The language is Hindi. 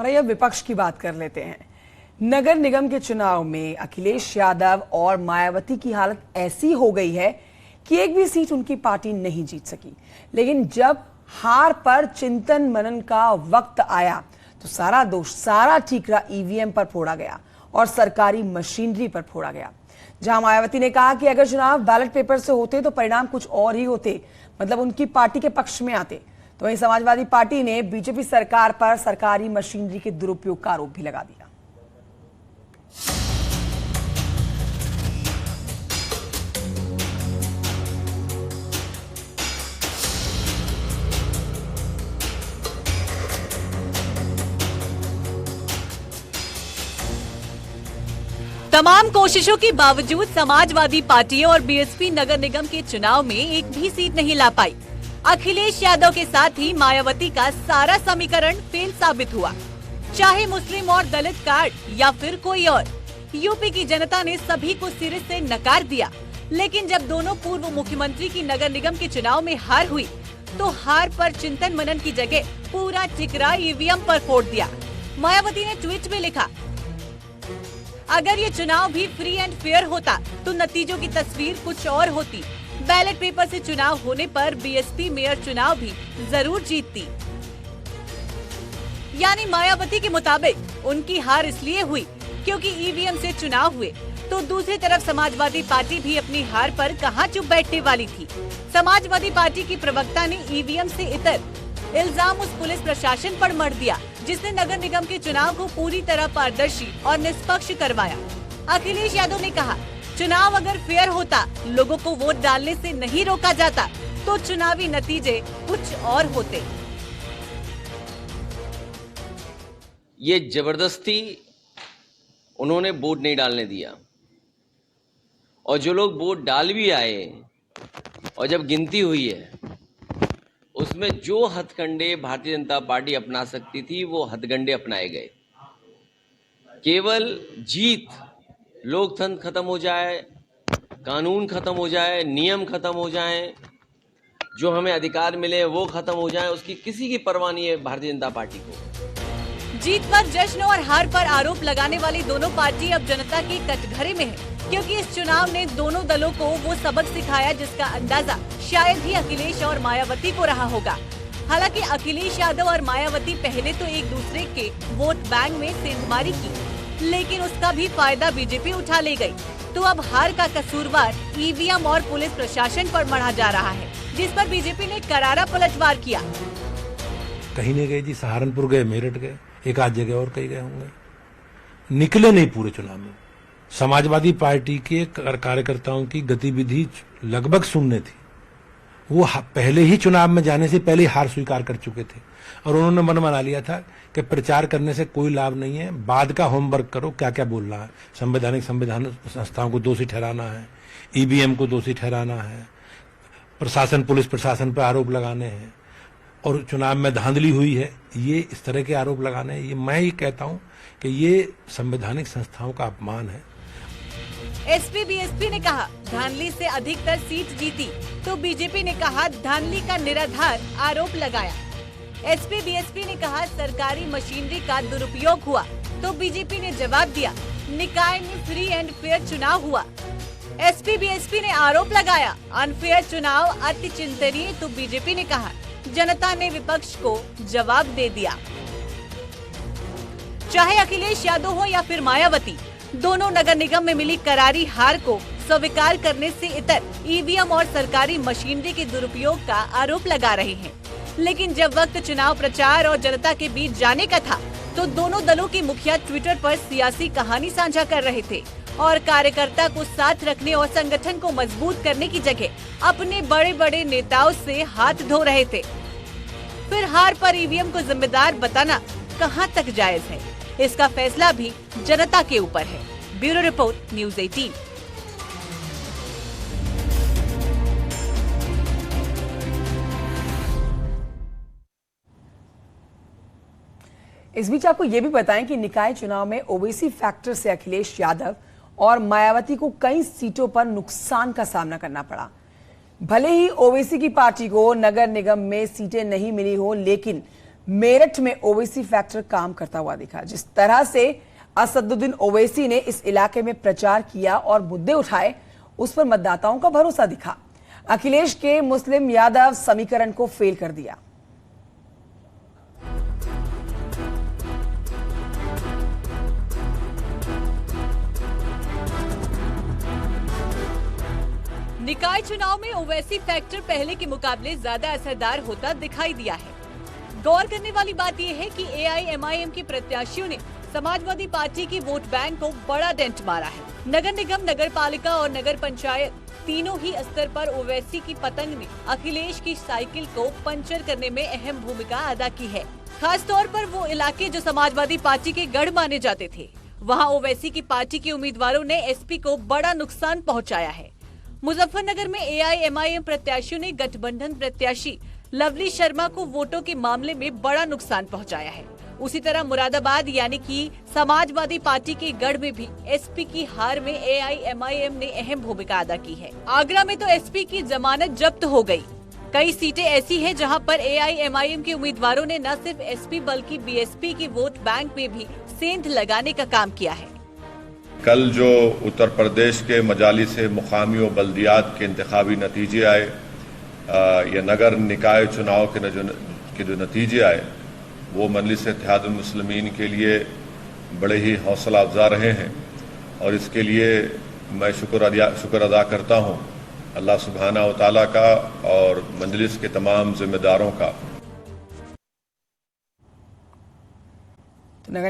और अब विपक्ष की बात कर लेते हैं। नगर निगम के चुनाव में अखिलेश यादव और मायावती की हालत ऐसी हो गई है कि एक भी सीट उनकी पार्टी नहीं जीत सकी। लेकिन जब हार पर चिंतन मनन का वक्त आया तो सारा दोष, सारा ठीकरा ईवीएम पर फोड़ा गया और सरकारी मशीनरी पर फोड़ा गया। जहां मायावती ने कहा कि अगर चुनाव बैलेट पेपर से होते तो परिणाम कुछ और ही होते, मतलब उनकी पार्टी के पक्ष में आते, तो वहीं समाजवादी पार्टी ने बीजेपी सरकार पर सरकारी मशीनरी के दुरुपयोग का आरोप भी लगा दिया। तमाम कोशिशों के बावजूद समाजवादी पार्टी और बीएसपी नगर निगम के चुनाव में एक भी सीट नहीं ला पाई। अखिलेश यादव के साथ ही मायावती का सारा समीकरण फेल साबित हुआ। चाहे मुस्लिम और दलित कार्ड या फिर कोई और, यूपी की जनता ने सभी को सिरे से नकार दिया। लेकिन जब दोनों पूर्व मुख्यमंत्री की नगर निगम के चुनाव में हार हुई तो हार पर चिंतन मनन की जगह पूरा टिकरा ईवीएम पर फोड़ दिया। मायावती ने ट्वीट में लिखा, अगर ये चुनाव भी फ्री एंड फेयर होता तो नतीजों की तस्वीर कुछ और होती। बैलेट पेपर से चुनाव होने पर बीएसपी मेयर चुनाव भी जरूर जीतती। यानी मायावती के मुताबिक उनकी हार इसलिए हुई क्योंकि ईवीएम से चुनाव हुए। तो दूसरी तरफ समाजवादी पार्टी भी अपनी हार पर कहां चुप बैठने वाली थी। समाजवादी पार्टी की प्रवक्ता ने ईवीएम से इतर इल्जाम उस पुलिस प्रशासन पर मढ़ दिया जिसने नगर निगम के चुनाव को पूरी तरह पारदर्शी और निष्पक्ष करवाया। अखिलेश यादव ने कहा, चुनाव अगर फेयर होता, लोगों को वोट डालने से नहीं रोका जाता तो चुनावी नतीजे कुछ और होते। ये जबरदस्ती उन्होंने वोट नहीं डालने दिया और जो लोग वोट डाल भी आए और जब गिनती हुई है उसमें जो हथकंडे भारतीय जनता पार्टी अपना सकती थी वो हथकंडे अपनाए गए। केवल जीत, लोकतंत्र खत्म हो जाए, कानून खत्म हो जाए, नियम खत्म हो जाए, जो हमें अधिकार मिले वो खत्म हो जाए, उसकी किसी की परवाह नहीं है भारतीय जनता पार्टी को। जीत पर जश्न और हार पर आरोप लगाने वाली दोनों पार्टी अब जनता के कटघरे में है, क्योंकि इस चुनाव ने दोनों दलों को वो सबक सिखाया जिसका अंदाजा शायद ही अखिलेश और मायावती को रहा होगा। हालांकि अखिलेश यादव और मायावती पहले तो एक दूसरे के वोट बैंक में सेंधमारी की, लेकिन उसका भी फायदा बीजेपी उठा ले गई। तो अब हार का कसूरवार ईवीएम और पुलिस प्रशासन पर मढ़ा जा रहा है, जिस पर बीजेपी ने करारा पलटवार किया। कहीं नहीं गए जी, सहारनपुर गए, मेरठ गए, एक आध जगह और कहीं गए होंगे, निकले नहीं पूरे चुनाव में। समाजवादी पार्टी के कार्यकर्ताओं की गतिविधि लगभग शून्य थी। वो पहले ही चुनाव में जाने से पहले हार स्वीकार कर चुके थे और उन्होंने मन बना लिया था कि प्रचार करने से कोई लाभ नहीं है, बाद का होमवर्क करो, क्या क्या बोलना है, संवैधानिक संस्थाओं को दोषी ठहराना है, ईवीएम को दोषी ठहराना है, प्रशासन, पुलिस प्रशासन पर आरोप लगाने हैं और चुनाव में धांधली हुई है, ये इस तरह के आरोप लगाने हैं। ये मैं ही कहता हूं कि ये संवैधानिक संस्थाओं का अपमान है। एसपी बीएसपी ने कहा, धांधली से अधिकतर सीट जीती, तो बीजेपी ने कहा धांधली का निराधार आरोप लगाया। एसपी बीएसपी ने कहा सरकारी मशीनरी का दुरुपयोग हुआ, तो बीजेपी ने जवाब दिया निकाय में फ्री एंड फेयर चुनाव हुआ। एसपी बीएसपी ने आरोप लगाया अनफेयर चुनाव अति चिंतनीय, तो बीजेपी ने कहा जनता ने विपक्ष को जवाब दे दिया। चाहे अखिलेश यादव हो या फिर मायावती, दोनों नगर निगम में मिली करारी हार को स्वीकार करने से इतर ईवीएम और सरकारी मशीनरी के दुरुपयोग का आरोप लगा रहे हैं। लेकिन जब वक्त चुनाव प्रचार और जनता के बीच जाने का था तो दोनों दलों के मुखिया ट्विटर पर सियासी कहानी साझा कर रहे थे और कार्यकर्ता को साथ रखने और संगठन को मजबूत करने की जगह अपने बड़े बड़े नेताओं से हाथ धो रहे थे। फिर हार पर ईवीएम को जिम्मेदार बताना कहां तक जायज है, इसका फैसला भी जनता के ऊपर है। Bureau report, news 18। इस बीच आपको यह भी बताएं कि निकाय चुनाव में ओबीसी फैक्टर से अखिलेश यादव और मायावती को कई सीटों पर नुकसान का सामना करना पड़ा। भले ही ओबीसी की पार्टी को नगर निगम में सीटें नहीं मिली हो, लेकिन मेरठ में ओवैसी फैक्टर काम करता हुआ दिखा। जिस तरह से असदुद्दीन ओवैसी ने इस इलाके में प्रचार किया और मुद्दे उठाए, उस पर मतदाताओं का भरोसा दिखा। अखिलेश के मुस्लिम यादव समीकरण को फेल कर दिया। निकाय चुनाव में ओवैसी फैक्टर पहले के मुकाबले ज्यादा असरदार होता दिखाई दिया है। गौर करने वाली बात यह है कि AIMIM के प्रत्याशियों ने समाजवादी पार्टी की वोट बैंक को बड़ा डेंट मारा है। नगर निगम, नगर पालिका और नगर पंचायत तीनों ही स्तर पर ओवैसी की पतंग ने अखिलेश की साइकिल को पंचर करने में अहम भूमिका अदा की है। खास तौर पर वो इलाके जो समाजवादी पार्टी के गढ़ माने जाते थे, वहाँ ओवैसी की पार्टी के उम्मीदवारों ने SP को बड़ा नुकसान पहुँचाया है। मुजफ्फरनगर में AIMIM प्रत्याशियों ने गठबंधन प्रत्याशी लवली शर्मा को वोटों के मामले में बड़ा नुकसान पहुंचाया है। उसी तरह मुरादाबाद यानी कि समाजवादी पार्टी के गढ़ में भी SP की हार में AIMIM ने अहम भूमिका अदा की है। आगरा में तो SP की जमानत जब्त हो गई। कई सीटें ऐसी हैं जहां पर AIMIM के उम्मीदवारों ने न सिर्फ SP बल्कि BSP की वोट बैंक में भी सेंध लगाने का काम किया है। कल जो उत्तर प्रदेश के मजालिस मुकामी और बल्दियात के इंतखाबी नतीजे आए या नगर निकाय चुनाव के जो नतीजे आए, वो मजलिस इत्तेहादुल मुस्लिमीन के लिए बड़े ही हौसला अफजा रहे हैं और इसके लिए मैं शुक्र अदा करता हूँ अल्लाह सुब्हाना व तआला का और मजलिस के तमाम जिम्मेदारों का।